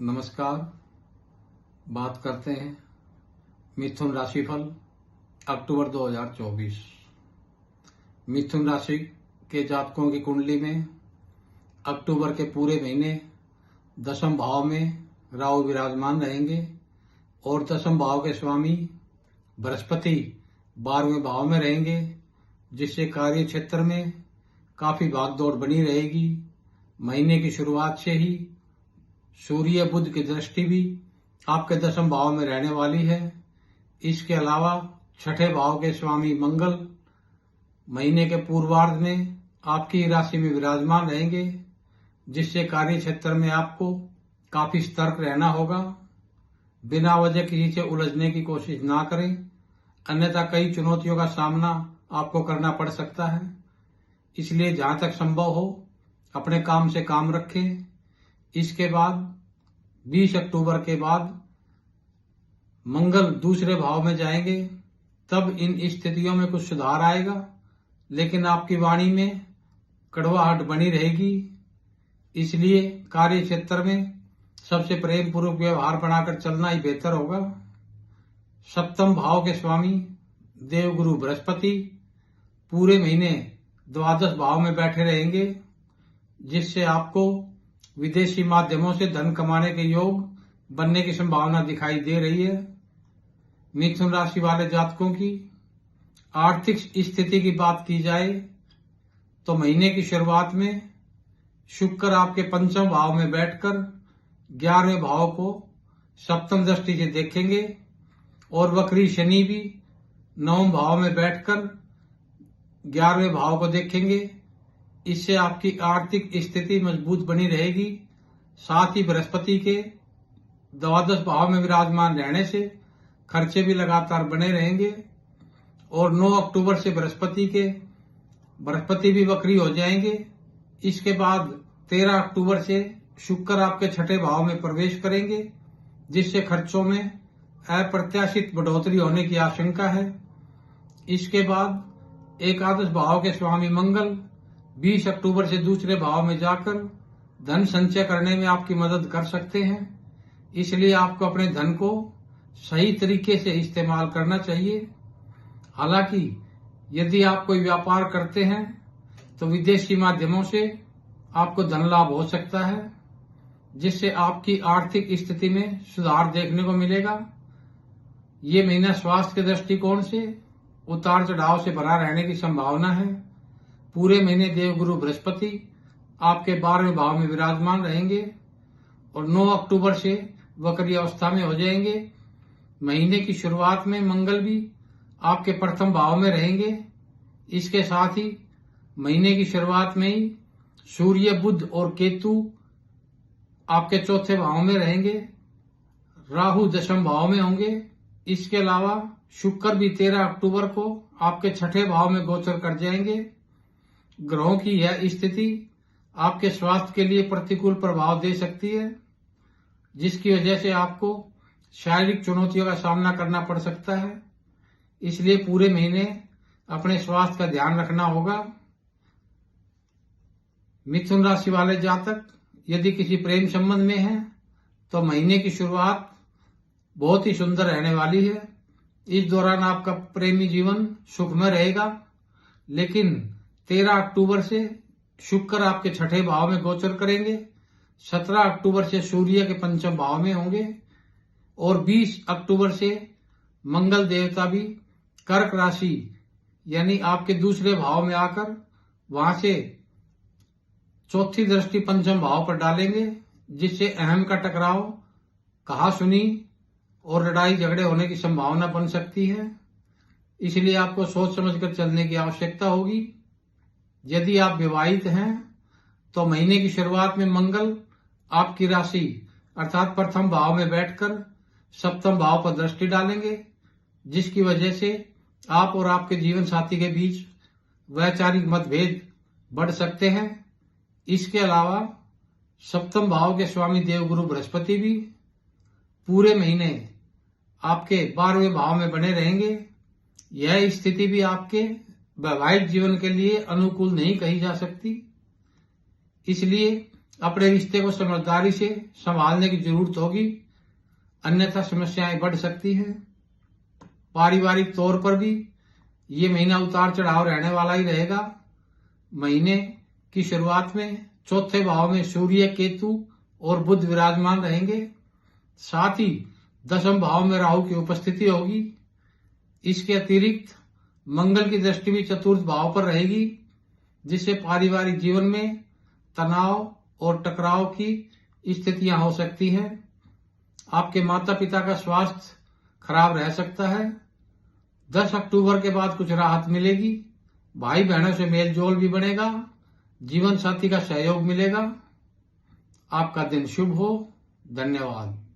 नमस्कार। बात करते हैं मिथुन राशिफल अक्टूबर 2024। मिथुन राशि के जातकों की कुंडली में अक्टूबर के पूरे महीने दशम भाव में राहु विराजमान रहेंगे और दशम भाव के स्वामी बृहस्पति 12वें भाव में रहेंगे, जिससे कार्य क्षेत्र में काफी भागदौड़ बनी रहेगी। महीने की शुरुआत से ही सूर्य बुध की दृष्टि भी आपके दशम भाव में रहने वाली है। इसके अलावा छठे भाव के स्वामी मंगल महीने के पूर्वार्ध में आपकी राशि में विराजमान रहेंगे, जिससे कार्य क्षेत्र में आपको काफी सतर्क रहना होगा। बिना वजह किसी से उलझने की कोशिश ना करें, अन्यथा कई चुनौतियों का सामना आपको करना पड़ सकता है। इसलिए जहां तक संभव हो अपने काम से काम रखें। इसके बाद 20 अक्टूबर के बाद मंगल दूसरे भाव में जाएंगे, तब इन स्थितियों में कुछ सुधार आएगा, लेकिन आपकी वाणी में कड़वाहट बनी रहेगी। इसलिए कार्य क्षेत्र में सबसे प्रेम पूर्वक व्यवहार बनाकर चलना ही बेहतर होगा। सप्तम भाव के स्वामी देवगुरु बृहस्पति पूरे महीने द्वादश भाव में बैठे रहेंगे, जिससे आपको विदेशी माध्यमों से धन कमाने के योग बनने की संभावना दिखाई दे रही है। मिथुन राशि वाले जातकों की आर्थिक स्थिति की बात की जाए तो महीने की शुरुआत में शुक्र आपके पंचम भाव में बैठकर 11वें भाव को सप्तम दृष्टि से देखेंगे और वक्री शनि भी 9वें भाव में बैठकर 11वें भाव को देखेंगे। इससे आपकी आर्थिक स्थिति मजबूत बनी रहेगी। साथ ही बृहस्पति के द्वादश भाव में विराजमान रहने से खर्चे भी लगातार बने रहेंगे और 9 अक्टूबर से बृहस्पति भी वक्री हो जाएंगे। इसके बाद 13 अक्टूबर से शुक्र आपके छठे भाव में प्रवेश करेंगे, जिससे खर्चों में अप्रत्याशित बढ़ोतरी होने की आशंका है। इसके बाद एकादश भाव के स्वामी मंगल 20 अक्टूबर से दूसरे भाव में जाकर धन संचय करने में आपकी मदद कर सकते हैं। इसलिए आपको अपने धन को सही तरीके से इस्तेमाल करना चाहिए। हालांकि यदि आप कोई व्यापार करते हैं तो विदेशी माध्यमों से आपको धन लाभ हो सकता है, जिससे आपकी आर्थिक स्थिति में सुधार देखने को मिलेगा। ये महीना स्वास्थ्य के दृष्टिकोण से उतार चढ़ाव से भरा रहने की संभावना है। पूरे महीने देवगुरु बृहस्पति आपके 12वें भाव में विराजमान रहेंगे और 9 अक्टूबर से वक्री अवस्था में हो जाएंगे। महीने की शुरुआत में मंगल भी आपके प्रथम भाव में रहेंगे। इसके साथ ही महीने की शुरुआत में ही सूर्य बुध और केतु आपके चौथे भाव में रहेंगे। राहु दशम भाव में होंगे। इसके अलावा शुक्र भी 13 अक्टूबर को आपके छठे भाव में गोचर कर जाएंगे। ग्रहों की यह स्थिति आपके स्वास्थ्य के लिए प्रतिकूल प्रभाव दे सकती है, जिसकी वजह से आपको शारीरिक चुनौतियों का सामना करना पड़ सकता है। इसलिए पूरे महीने अपने स्वास्थ्य का ध्यान रखना होगा। मिथुन राशि वाले जातक यदि किसी प्रेम संबंध में हैं तो महीने की शुरुआत बहुत ही सुंदर रहने वाली है। इस दौरान आपका प्रेमी जीवन सुखमय रहेगा, लेकिन 13 अक्टूबर से शुक्र आपके छठे भाव में गोचर करेंगे, 17 अक्टूबर से सूर्य के पंचम भाव में होंगे और 20 अक्टूबर से मंगल देवता भी कर्क राशि यानी आपके दूसरे भाव में आकर वहां से चौथी दृष्टि पंचम भाव पर डालेंगे, जिससे अहम का टकराव, कहासुनी और लड़ाई झगड़े होने की संभावना बन सकती है। इसलिए आपको सोच समझकर चलने की आवश्यकता होगी। यदि आप विवाहित हैं तो महीने की शुरुआत में मंगल आपकी राशि अर्थात प्रथम भाव में बैठकर सप्तम भाव पर दृष्टि डालेंगे, जिसकी वजह से आप और आपके जीवन साथी के बीच वैचारिक मतभेद बढ़ सकते हैं। इसके अलावा सप्तम भाव के स्वामी देवगुरु बृहस्पति भी पूरे महीने आपके 12वें भाव में बने रहेंगे। यह स्थिति भी आपके वैवाहिक जीवन के लिए अनुकूल नहीं कही जा सकती। इसलिए अपने रिश्ते को समझदारी से संभालने की जरूरत होगी, अन्यथा समस्याएं बढ़ सकती हैं। पारिवारिक तौर पर भी ये महीना उतार चढ़ाव रहने वाला ही रहेगा। महीने की शुरुआत में चौथे भाव में सूर्य, केतु और बुध विराजमान रहेंगे। साथ ही दसम भाव में राहु की उपस्थिति होगी। इसके अतिरिक्त मंगल की दृष्टि भी चतुर्थ भाव पर रहेगी, जिससे पारिवारिक जीवन में तनाव और टकराव की स्थितियां हो सकती हैं। आपके माता पिता का स्वास्थ्य खराब रह सकता है। 10 अक्टूबर के बाद कुछ राहत मिलेगी। भाई बहनों से मेल जोल भी बनेगा। जीवन साथी का सहयोग मिलेगा। आपका दिन शुभ हो। धन्यवाद।